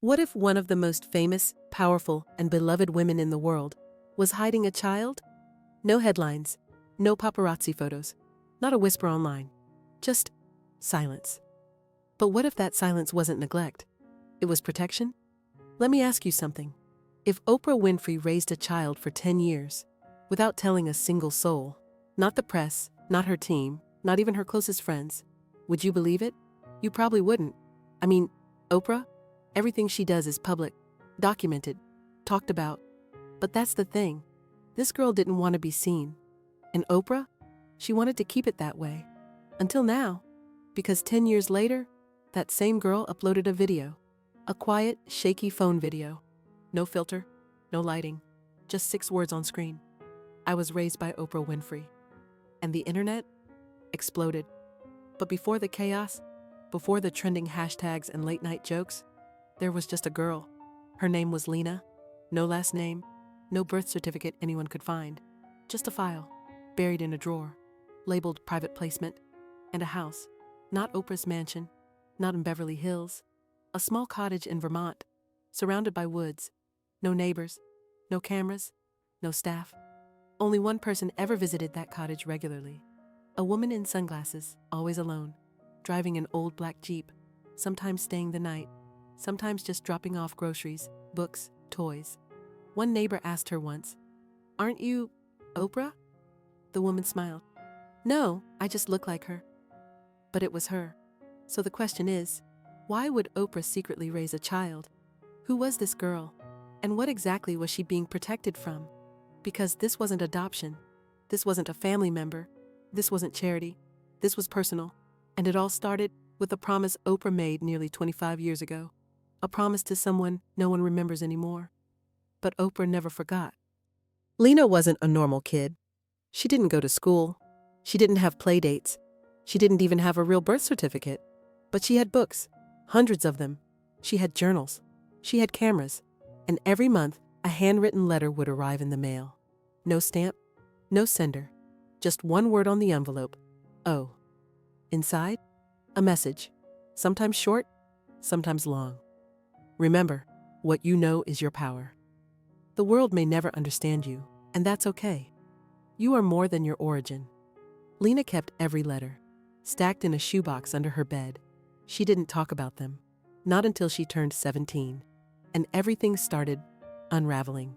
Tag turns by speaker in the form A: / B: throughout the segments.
A: What if one of the most famous, powerful, and beloved women in the world was hiding a child? No headlines, no paparazzi photos, not a whisper online, just silence. But what if that silence wasn't neglect? It was protection? Let me ask you something. If Oprah Winfrey raised a child for 10 years, without telling a single soul, not the press, not her team, not even her closest friends, would you believe it? You probably wouldn't. I mean, Oprah? Everything she does is public, documented, talked about. But that's the thing. This girl didn't want to be seen. And Oprah? She wanted to keep it that way. Until now. Because 10 years later, that same girl uploaded a video. A quiet, shaky phone video. No filter, no lighting, just 6 words on screen. I was raised by Oprah Winfrey. And the internet exploded. But before the chaos, before the trending hashtags and late-night jokes, there was just a girl. Her name was Lena. No last name, no birth certificate anyone could find. Just a file, buried in a drawer, labeled private placement, and a house. Not Oprah's mansion, not in Beverly Hills. A small cottage in Vermont, surrounded by woods. No neighbors, no cameras, no staff. Only one person ever visited that cottage regularly. A woman in sunglasses, always alone, driving an old black Jeep, sometimes staying the night, sometimes just dropping off groceries, books, toys. One neighbor asked her once, "Aren't you Oprah?" The woman smiled. "No, I just look like her." But it was her. So the question is, why would Oprah secretly raise a child? Who was this girl? And what exactly was she being protected from? Because this wasn't adoption. This wasn't a family member. This wasn't charity. This was personal. And it all started with a promise Oprah made nearly 25 years ago. A promise to someone no one remembers anymore. But Oprah never forgot. Lena wasn't a normal kid. She didn't go to school. She didn't have play dates. She didn't even have a real birth certificate. But she had books, hundreds of them. She had journals. She had cameras. And every month, a handwritten letter would arrive in the mail. No stamp, no sender. Just one word on the envelope. O. Inside, a message. Sometimes short, sometimes long. Remember, what you know is your power. The world may never understand you, and that's okay. You are more than your origin. Lena kept every letter, stacked in a shoebox under her bed. She didn't talk about them, not until she turned 17, and everything started unraveling.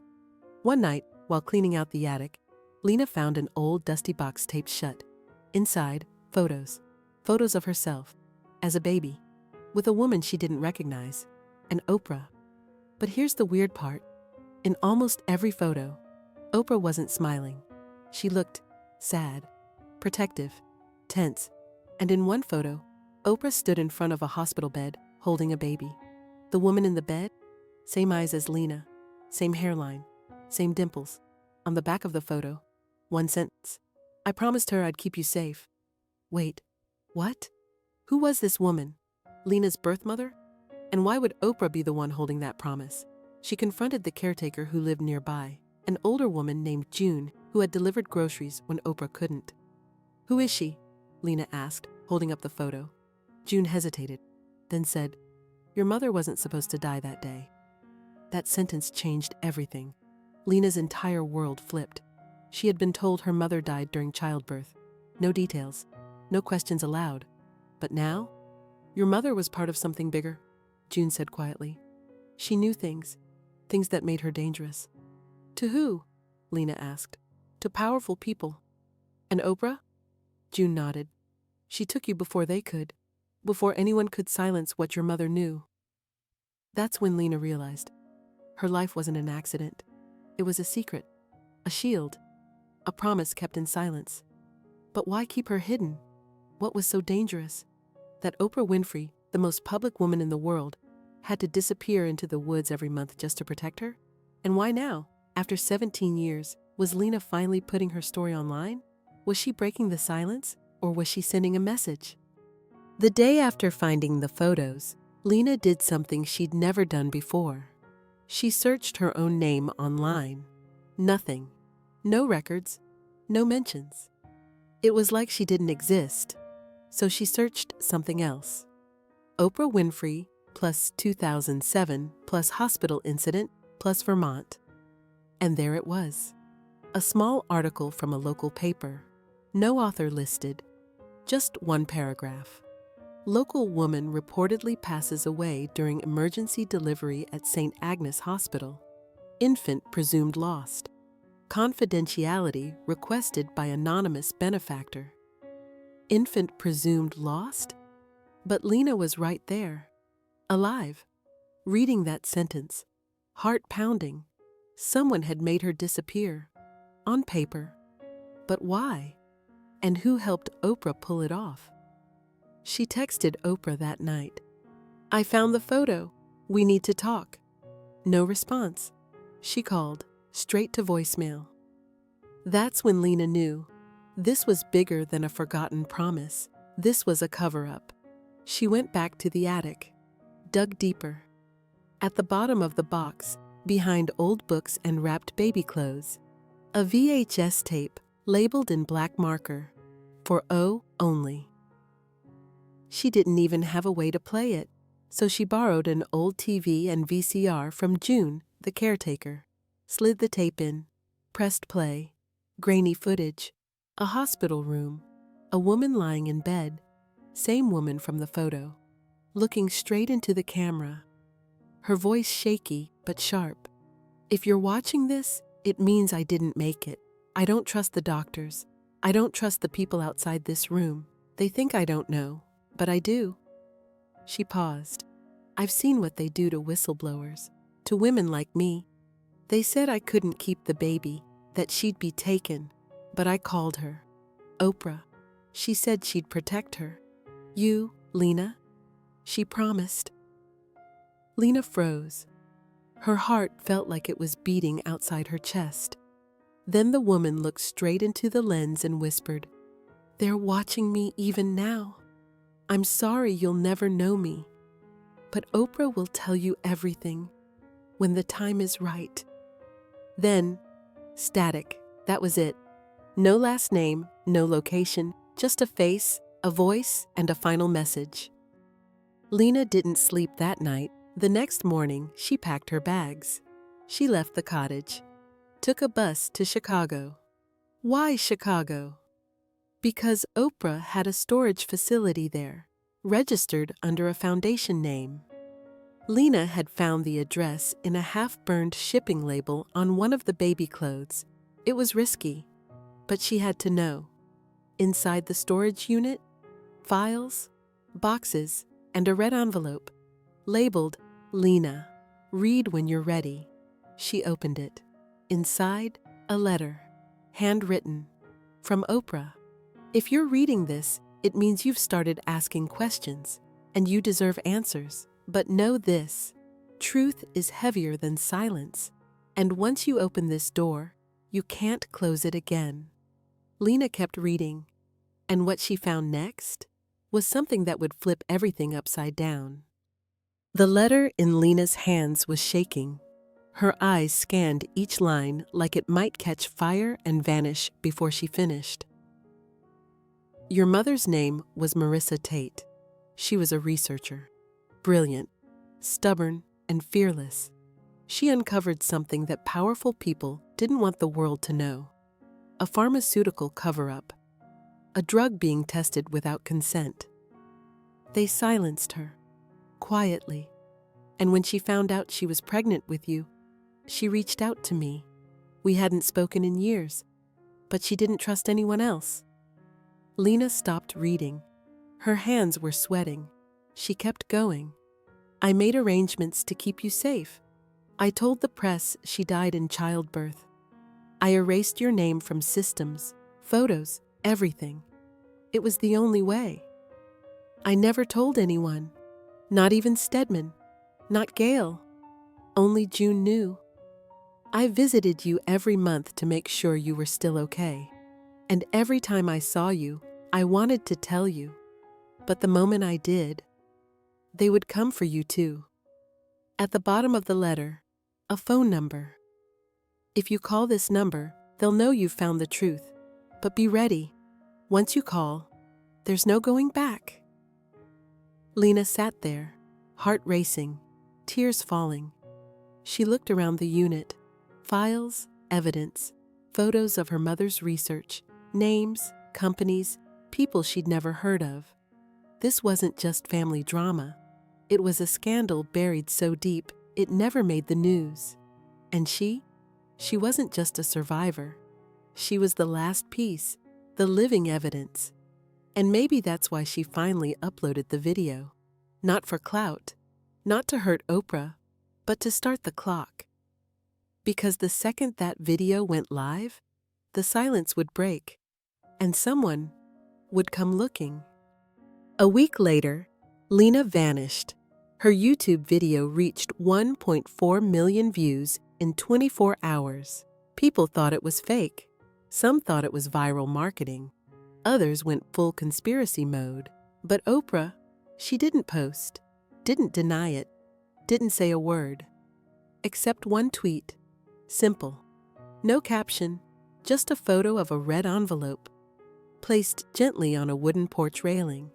A: One night, while cleaning out the attic, Lena found an old dusty box taped shut. Inside, photos. Photos of herself, as a baby, with a woman she didn't recognize, and Oprah. But here's the weird part. In almost every photo, Oprah wasn't smiling. She looked sad, protective, tense. And in one photo, Oprah stood in front of a hospital bed, holding a baby. The woman in the bed, same eyes as Lena, same hairline, same dimples. On the back of the photo, one sentence. "I promised her I'd keep you safe." Wait, what? Who was this woman? Lena's birth mother? And why would Oprah be the one holding that promise? She confronted the caretaker who lived nearby, an older woman named June who had delivered groceries when Oprah couldn't. "Who is she?" Lena asked, holding up the photo. June hesitated, then said, "Your mother wasn't supposed to die that day." That sentence changed everything. Lena's entire world flipped. She had been told her mother died during childbirth. No details, no questions allowed. But now, "Your mother was part of something bigger," June said quietly. "She knew things that made her dangerous." "To who?" Lena asked. "To powerful people." "And Oprah?" June nodded. "She took you before they could, before anyone could silence what your mother knew." That's when Lena realized. Her life wasn't an accident. It was a secret, a shield, a promise kept in silence. But why keep her hidden? What was so dangerous? That Oprah Winfrey, the most public woman in the world, had to disappear into the woods every month just to protect her? And why now? After 17 years, was Lena finally putting her story online? Was she breaking the silence, or was she sending a message? The day after finding the photos, Lena did something she'd never done before. She searched her own name online. Nothing. No records. No mentions. It was like she didn't exist. So she searched something else. Oprah Winfrey, plus 2007, plus hospital incident, plus Vermont. And there it was. A small article from a local paper. No author listed. Just one paragraph. Local woman reportedly passes away during emergency delivery at St. Agnes Hospital. Infant presumed lost. Confidentiality requested by anonymous benefactor. Infant presumed lost? But Lena was right there, alive, reading that sentence, heart pounding. Someone had made her disappear, on paper. But why? And who helped Oprah pull it off? She texted Oprah that night. "I found the photo. We need to talk." No response. She called, straight to voicemail. That's when Lena knew. This was bigger than a forgotten promise. This was a cover-up. She went back to the attic, dug deeper. At the bottom of the box, behind old books and wrapped baby clothes, a VHS tape labeled in black marker, for O only. She didn't even have a way to play it, so she borrowed an old TV and VCR from June, the caretaker, slid the tape in, pressed play. Grainy footage, a hospital room, a woman lying in bed, same woman from the photo, looking straight into the camera. Her voice shaky but sharp. "If you're watching this, it means I didn't make it. I don't trust the doctors. I don't trust the people outside this room. They think I don't know, but I do." She paused. "I've seen what they do to whistleblowers, to women like me. They said I couldn't keep the baby, that she'd be taken, but I called her. Oprah. She said she'd protect her. You, Lena?" She promised. Lena froze. Her heart felt like it was beating outside her chest. Then the woman looked straight into the lens and whispered, "They're watching me even now. I'm sorry you'll never know me, but Oprah will tell you everything when the time is right." Then, static. That was it. No last name, no location, just a face, a voice, and a final message. Lena didn't sleep that night. The next morning, she packed her bags. She left the cottage, took a bus to Chicago. Why Chicago? Because Oprah had a storage facility there, registered under a foundation name. Lena had found the address in a half-burned shipping label on one of the baby clothes. It was risky, but she had to know. Inside the storage unit, files, boxes, and a red envelope, labeled Lena. "Read when you're ready." She opened it. Inside, a letter, handwritten, from Oprah. "If you're reading this, it means you've started asking questions, and you deserve answers. But know this, truth is heavier than silence, and once you open this door, you can't close it again." Lena kept reading, and what she found next was something that would flip everything upside down. The letter in Lena's hands was shaking. Her eyes scanned each line like it might catch fire and vanish before she finished. "Your mother's name was Marissa Tate. She was a researcher. Brilliant, stubborn, and fearless. She uncovered something that powerful people didn't want the world to know. A pharmaceutical cover-up. A drug being tested without consent. They silenced her, quietly. And when she found out she was pregnant with you, she reached out to me. We hadn't spoken in years, but she didn't trust anyone else." Lena stopped reading. Her hands were sweating. She kept going. "I made arrangements to keep you safe. I told the press she died in childbirth. I erased your name from systems, photos, everything. It was the only way. I never told anyone, not even Stedman, not Gail. Only June knew. I visited you every month to make sure you were still okay. And every time I saw you, I wanted to tell you. But the moment I did, they would come for you too." At the bottom of the letter, a phone number. "If you call this number, they'll know you've found the truth. But be ready. Once you call, there's no going back." Lena sat there, heart racing, tears falling. She looked around the unit. Files, evidence, photos of her mother's research, names, companies, people she'd never heard of. This wasn't just family drama. It was a scandal buried so deep it never made the news. And she wasn't just a survivor. She was the last piece, the living evidence. And maybe that's why she finally uploaded the video. Not for clout, not to hurt Oprah, but to start the clock. Because the second that video went live, the silence would break, and someone would come looking. A week later, Lena vanished. Her YouTube video reached 1.4 million views in 24 hours. People thought it was fake. Some thought it was viral marketing. Others went full conspiracy mode. But Oprah, she didn't post, didn't deny it, didn't say a word. Except one tweet. Simple. No caption, just a photo of a red envelope, placed gently on a wooden porch railing.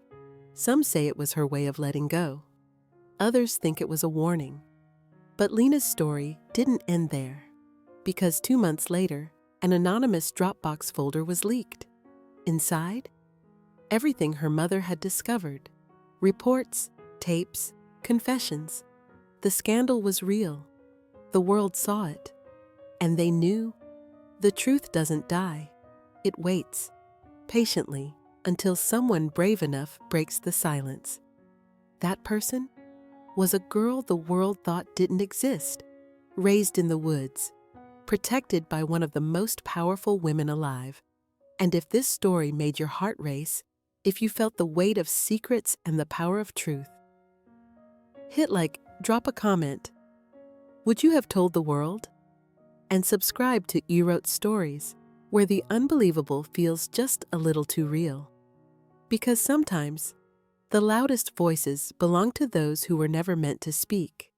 A: Some say it was her way of letting go. Others think it was a warning. But Lena's story didn't end there, because 2 months later, an anonymous Dropbox folder was leaked. Inside, everything her mother had discovered. Reports, tapes, confessions. The scandal was real. The world saw it. And they knew the truth doesn't die. It waits, patiently, until someone brave enough breaks the silence. That person was a girl the world thought didn't exist, raised in the woods, protected by one of the most powerful women alive. And if this story made your heart race, if you felt the weight of secrets and the power of truth, hit like, drop a comment. Would you have told the world? And subscribe to eWrote Stories, where the unbelievable feels just a little too real. Because sometimes, the loudest voices belong to those who were never meant to speak.